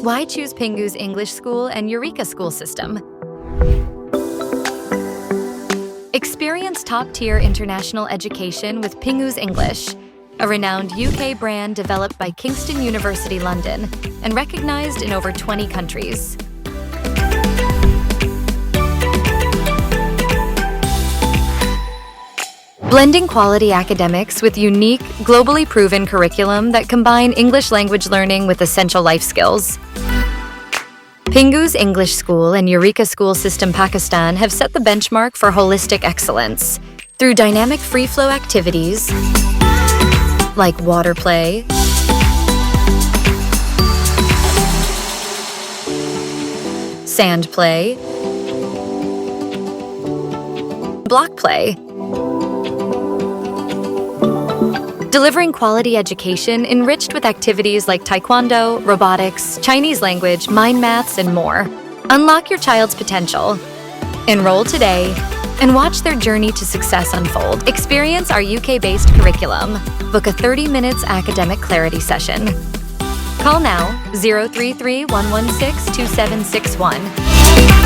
Why choose Pingu's English School and Eureka School system? Experience top-tier international education with Pingu's English, a renowned UK brand developed by Kingston University London and recognized in over 20 countries. Blending quality academics with unique, globally proven curriculum that combine English language learning with essential life skills. Pingu's English School and Eureka School System Pakistan have set the benchmark for holistic excellence through dynamic free-flow activities like water play, sand play, block play, delivering quality education enriched with activities like Taekwondo, Robotics, Chinese language, mind maths, and more. Unlock your child's potential. Enroll today and watch their journey to success unfold. Experience our UK-based curriculum. Book a 30 minutes academic clarity session. Call now 033 116 2761.